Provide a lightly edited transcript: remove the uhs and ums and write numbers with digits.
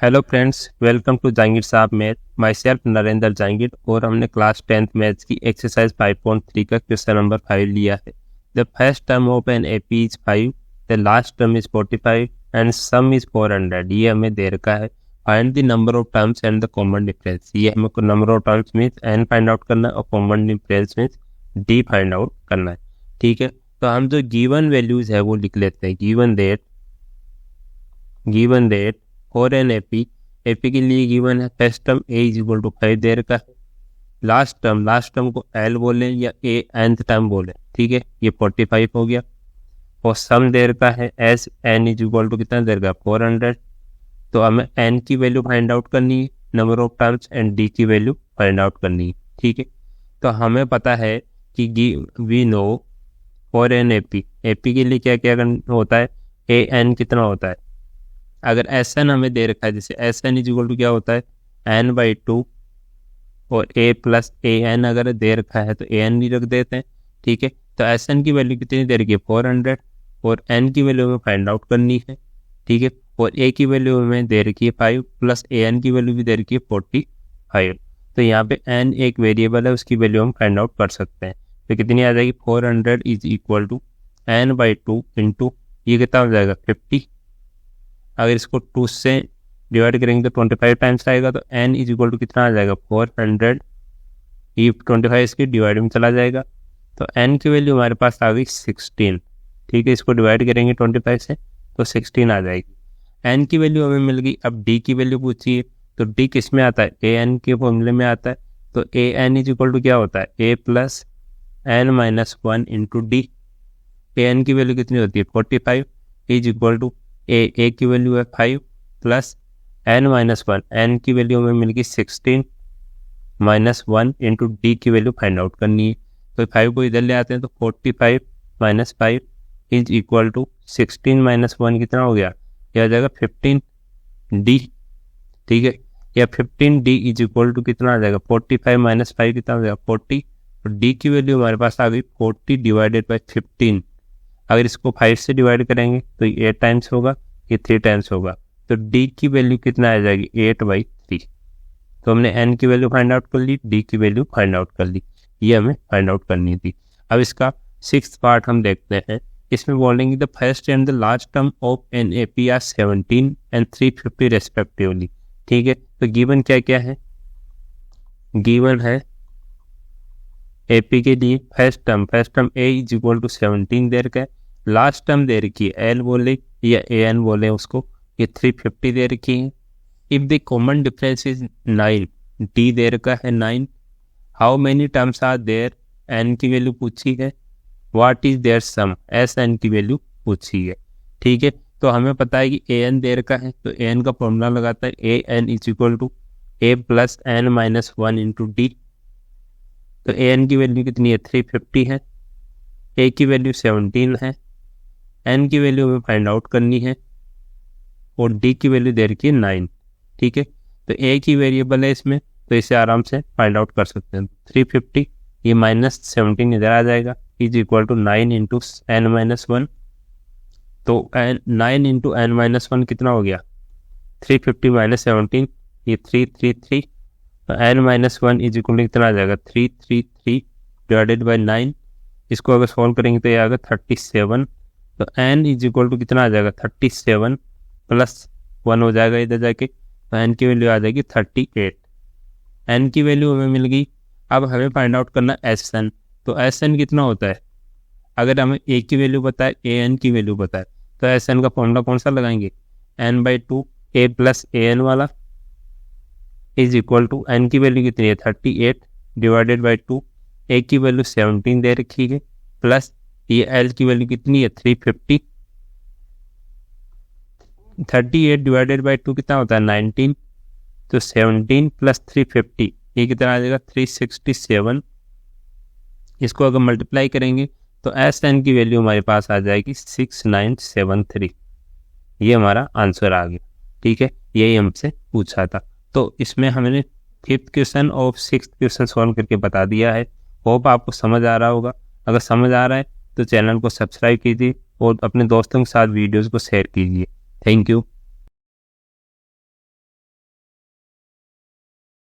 Hello friends, welcome to Jahangir Sahab math. Myself Narendra Jahangir और हमने class 10th maths की exercise 5.3 का क्वेश्चन नंबर 5 लिया है। The first term of an AP is 5, the last term is 45 and sum is 400। ये हमें दे रखा है। Find the number of terms and the common difference. ये हमें number of terms means n find out करना है और common difference means d find out करना है। ठीक है, तो हम जो गिवन वैल्यूज है वो लिख लेते हैं। गिवन दैट और एन एपी के लिए गिवन है first term a is equal to 5 दे रखा है। लास्ट टर्म को l बोले या a nth टर्म बोले, ठीक है, ये 45 हो गया। और सम दे रखा है S n is equal to कितना दे रखा है 400। तो हमें n की वैल्यू फाइंड आउट करनी है, number of terms and d की वैल्यू फाइंड आउट करनी है। ठीक है, तो हमें पता है कि we know for an AP के लिए क्या क्या होता है, a n कितना होता है। अगर एस एन हमें दे रखा है, जैसे S n is equal to क्या होता है n/2 और a प्लस ए एन अगर दे रखा है तो ए एन भी रख देते हैं। ठीक है, तो एस एन की वैल्यू कितनी दे रखी है 400 और n की वैल्यू हमें फाइंड आउट करनी है। ठीक है, और a की वैल्यू हमें दे रखी है 5 प्लस ए एन की वैल्यू भी दे रखी है 45। तो यहाँ पे n एक वेरिएबल है, उसकी वैल्यू हम फाइंड आउट कर सकते हैं। तो कितनी आ जाएगी 400 is equal to n/2 into ये कितना हो जाएगा 50। अगर इसको 2 से डिवाइड करेंगे तो 25 टाइम्स आएगा। तो n इज इक्वल टू कितना आ जाएगा 400। ये 25 इसके डिवाइड में चला जाएगा तो n की वैल्यू हमारे पास आ गई 16। ठीक है, इसको डिवाइड करेंगे 25 से तो 16 आ जाएगी। n की वैल्यू हमें मिल गई। अब d की वैल्यू पूछिए तो d किस में आता है, a n के फॉर्मूले में आता है। तो a n is equal to क्या होता है a प्लस n-1 इंटू डी। a n की वैल्यू कितनी होती है 45 इज इक्वल टू a की वैल्यू है 5 प्लस n-1, n की वैल्यू हमें मिल गई 16 -1 इंटू डी की वैल्यू फाइंड आउट करनी है। तो 5 को इधर ले आते हैं तो 45 - 5 इज इक्वल टू 16 - 1 कितना हो गया, यह आ जाएगा 15d। ठीक है, या 15d इज इक्वल टू कितना आ जाएगा 45 - 5 कितना हो जाएगा 40। तो d की वैल्यू हमारे पास आ गई 40 डिवाइडेड बाई 15। अगर इसको 5 से डिवाइड करेंगे तो ये 8 टाइम्स होगा, ये 3 टाइम्स होगा। तो d की वैल्यू कितना आ जाएगी 8/3। तो हमने n की वैल्यू फाइंड आउट कर ली, d की वैल्यू फाइंड आउट कर ली। ये हमें फाइंड आउट करनी थी। अब इसका 6th पार्ट हम देखते हैं। इसमें बोलेंगे the first and the last term of an A P are 17 and 350 respectively. ठीक है, तो गिवन क्या क्या है, गिवन है एपी के लिए first term a is equal to 17 दे रखा है। लास्ट टर्म दे रखी है l बोले या ए एन बोले उसको, ये 350 दे रखी है। If the common difference is 9, d दे रखा है 9। How many terms are there, n की वैल्यू पूछी है। What is their sum, S n की वैल्यू पूछी है। ठीक है, तो हमें पता है कि ए एन दे रखा है तो ए एन का फॉर्मूला लगाता है a n is equal to a plus n-1 into d. तो ए एन की वैल्यू कितनी है 350 है, a की वैल्यू 17 है, n की वैल्यू हमें फाइंड आउट करनी है और d की वैल्यू दे रखी है 9। ठीक है, तो a की वेरिएबल है इसमें तो इसे आराम से फाइंड आउट कर सकते हैं। 350 ये -17 इधर आ जाएगा is equal to 9 into n-1। तो 9 इंटू n-1 कितना हो गया 350 - 17, ये 333। तो n-1 इज इक्वल टू कितना आ जाएगा 333 डिवाइडेड बाई 9। इसको अगर सॉल्व करेंगे तो ये आएगा 37। तो n इज इक्वल टू कितना आ जाएगा 37 प्लस 1 हो जाएगा इधर जाके, तो n की वैल्यू आ जाएगी 38। n की वैल्यू हमें मिल गई। अब हमें फाइंड आउट करना एस एन। तो एस एन कितना होता है, अगर हमें a की वैल्यू पता है ए एन की वैल्यू पता है तो एस एन का फॉर्मूला कौन सा लगाएंगे n/2 a plus a n वाला इज इक्वल टू n की वैल्यू कितनी है 38 डिवाइडेड बाई 2, a की वैल्यू 17 दे रखी है प्लस ये l की वैल्यू कितनी है 350। 38 डिवाइडेड बाई 2 कितना होता है 19। तो 17 प्लस 350 ये कितना आ जाएगा 367। इसको अगर मल्टीप्लाई करेंगे तो एस एन की वैल्यू हमारे पास आ जाएगी 6973। ये हमारा आंसर आ गया। ठीक है, यही हमसे पूछा था। तो इसमें हमने 5th क्वेश्चन और 6th क्वेश्चन सॉल्व करके बता दिया है। होप आपको समझ आ रहा होगा। अगर समझ आ रहा है तो चैनल को सब्सक्राइब कीजिए और अपने दोस्तों के साथ वीडियोस को शेयर कीजिए। Thank you.